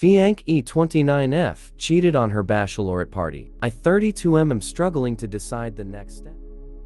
Fiancée 29F cheated on her bachelorette party. I 32M am struggling to decide the next step.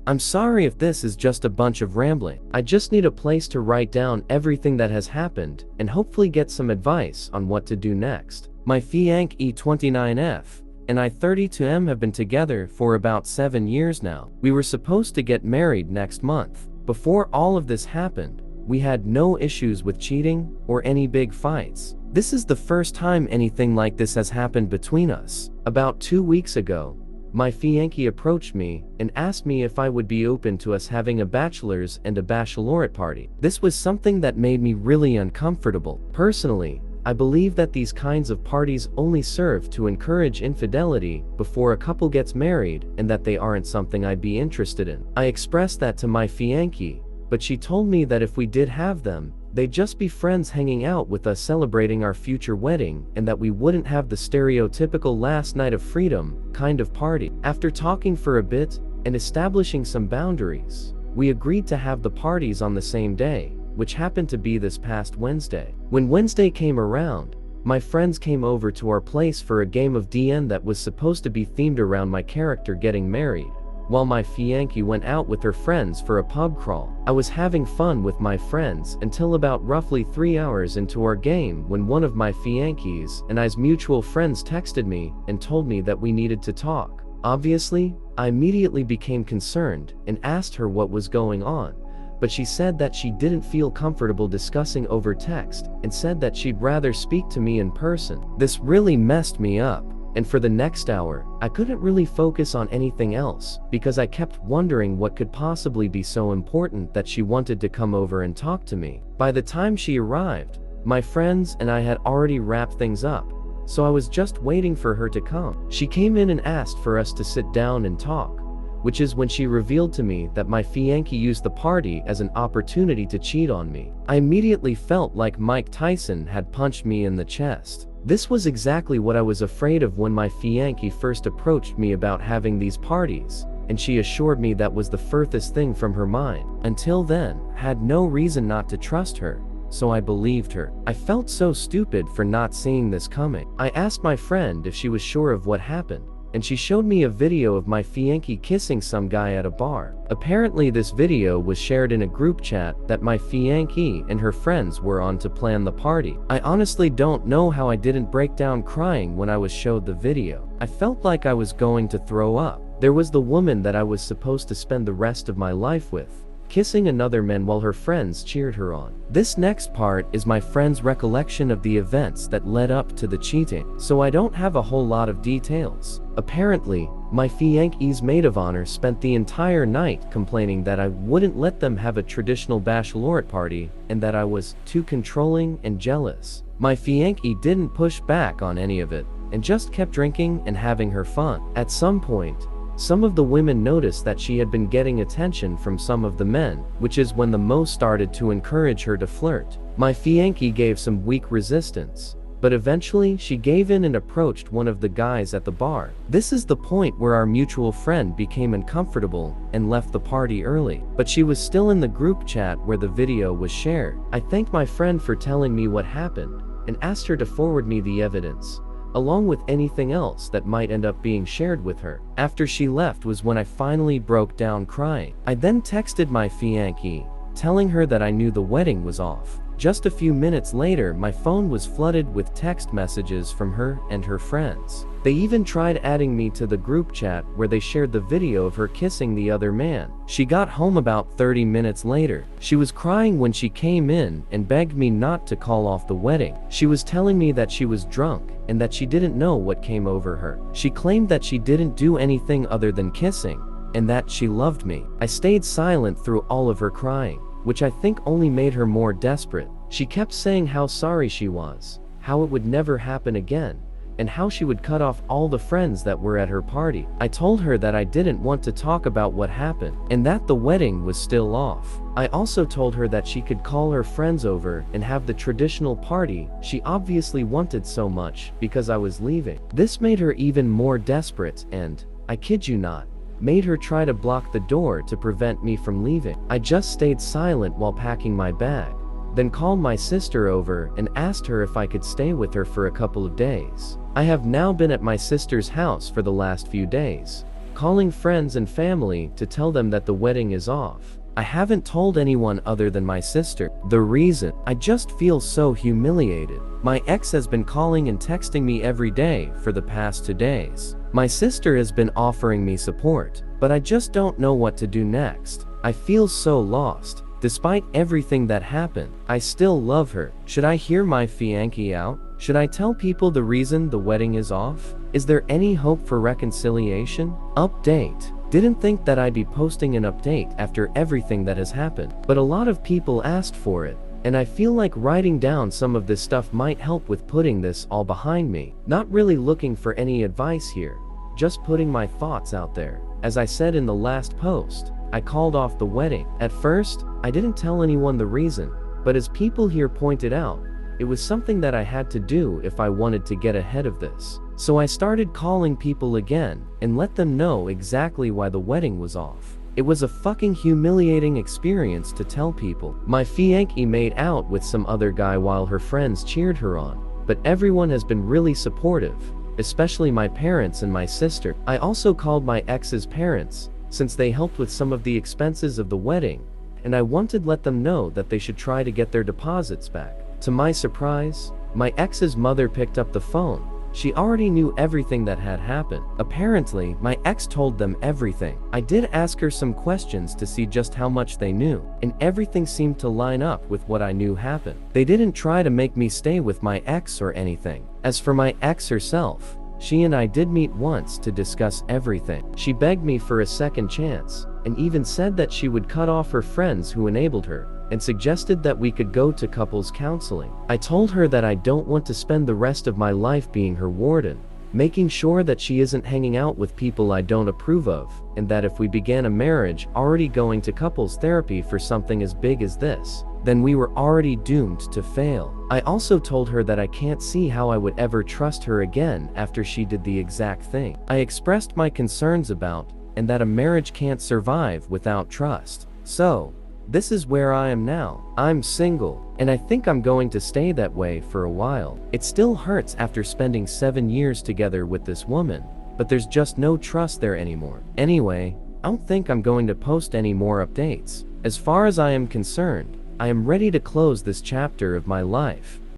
I'm sorry if this is just a bunch of rambling. I just need a place to write down everything that has happened and hopefully get some advice on what to do next. My Fiancée 29F and I 32M have been together for about 7 years now. We were supposed to get married next month. Before all of this happened, we had no issues with cheating or any big fights. This is the first time anything like this has happened between us. About 2 weeks ago, my fiancé approached me and asked me if I would be open to us having a bachelor's and a bachelorette party. This was something that made me really uncomfortable. Personally, I believe that these kinds of parties only serve to encourage infidelity before a couple gets married and that they aren't something I'd be interested in. I expressed that to my fiancé, but she told me that if we did have them, they'd just be friends hanging out with us celebrating our future wedding and that we wouldn't have the stereotypical last night of freedom kind of party. After talking for a bit and establishing some boundaries, we agreed to have the parties on the same day, which happened to be this past Wednesday. When Wednesday came around, my friends came over to our place for a game of DN that was supposed to be themed around my character getting married, while my fiancé went out with her friends for a pub crawl. I was having fun with my friends until about roughly 3 hours into our game when one of my fiancés and I's mutual friends texted me and told me that we needed to talk. Obviously, I immediately became concerned and asked her what was going on, but she said that she didn't feel comfortable discussing over text and said that she'd rather speak to me in person. This really messed me up. And for the next hour, I couldn't really focus on anything else because I kept wondering what could possibly be so important that she wanted to come over and talk to me. By the time she arrived, my friends and I had already wrapped things up, so I was just waiting for her to come. She came in and asked for us to sit down and talk, which is when she revealed to me that my fiancé used the party as an opportunity to cheat on me. I immediately felt like Mike Tyson had punched me in the chest. This was exactly what I was afraid of when my fiancé first approached me about having these parties, and she assured me that was the furthest thing from her mind. Until then, had no reason not to trust her, so I believed her. I felt so stupid for not seeing this coming. I asked my friend if she was sure of what happened, and she showed me a video of my fiancé kissing some guy at a bar. Apparently this video was shared in a group chat that my fiancé and her friends were on to plan the party. I honestly don't know how I didn't break down crying when I was showed the video. I felt like I was going to throw up. There was the woman that I was supposed to spend the rest of my life with, kissing another man while her friends cheered her on. This next part is my friend's recollection of the events that led up to the cheating, so I don't have a whole lot of details. Apparently, my fiancé's maid of honor spent the entire night complaining that I wouldn't let them have a traditional bachelorette party and that I was too controlling and jealous. My fiancé didn't push back on any of it and just kept drinking and having her fun. At some point, some of the women noticed that she had been getting attention from some of the men, which is when the most started to encourage her to flirt. My fiancé gave some weak resistance, but eventually she gave in and approached one of the guys at the bar. This is the point where our mutual friend became uncomfortable and left the party early, but she was still in the group chat where the video was shared. I thanked my friend for telling me what happened and asked her to forward me the evidence, along with anything else that might end up being shared with her. After she left was when I finally broke down crying. I then texted my fiancé, telling her that I knew the wedding was off. Just a few minutes later, my phone was flooded with text messages from her and her friends. They even tried adding me to the group chat where they shared the video of her kissing the other man. She got home about 30 minutes later. She was crying when she came in and begged me not to call off the wedding. She was telling me that she was drunk and that she didn't know what came over her. She claimed that she didn't do anything other than kissing and that she loved me. I stayed silent through all of her crying, which I think only made her more desperate. She kept saying how sorry she was, how it would never happen again, and how she would cut off all the friends that were at her party. I told her that I didn't want to talk about what happened, and that the wedding was still off. I also told her that she could call her friends over and have the traditional party she obviously wanted so much because I was leaving. This made her even more desperate and, I kid you not, made her try to block the door to prevent me from leaving. I just stayed silent while packing my bag, then called my sister over and asked her if I could stay with her for a couple of days. I have now been at my sister's house for the last few days, calling friends and family to tell them that the wedding is off. I haven't told anyone other than my sister. The reason? I just feel so humiliated. My ex has been calling and texting me every day for the past 2 days. My sister has been offering me support, but I just don't know what to do next. I feel so lost. Despite everything that happened, I still love her. Should I hear my fiancée out? Should I tell people the reason the wedding is off? Is there any hope for reconciliation? Update. Didn't think that I'd be posting an update after everything that has happened, but a lot of people asked for it, and I feel like writing down some of this stuff might help with putting this all behind me. Not really looking for any advice here, just putting my thoughts out there. As I said in the last post, I called off the wedding. At first, I didn't tell anyone the reason, but as people here pointed out, it was something that I had to do if I wanted to get ahead of this. So I started calling people again and let them know exactly why the wedding was off. It was a fucking humiliating experience to tell people. My fiancée made out with some other guy while her friends cheered her on, but everyone has been really supportive, especially my parents and my sister. I also called my ex's parents, since they helped with some of the expenses of the wedding, and I wanted to let them know that they should try to get their deposits back. To my surprise, my ex's mother picked up the phone. She already knew everything that had happened. Apparently, my ex told them everything. I did ask her some questions to see just how much they knew, and everything seemed to line up with what I knew happened. They didn't try to make me stay with my ex or anything. As for my ex herself, she and I did meet once to discuss everything. She begged me for a second chance, and even said that she would cut off her friends who enabled her, and suggested that we could go to couples counseling. I told her that I don't want to spend the rest of my life being her warden, making sure that she isn't hanging out with people I don't approve of, and that if we began a marriage already going to couples therapy for something as big as this, then we were already doomed to fail. I also told her that I can't see how I would ever trust her again after she did the exact thing I expressed my concerns about, and that a marriage can't survive without trust. So, this is where I am now. I'm single, and I think I'm going to stay that way for a while. It still hurts after spending 7 years together with this woman, but there's just no trust there anymore. Anyway, I don't think I'm going to post any more updates. As far as I am concerned, I am ready to close this chapter of my life.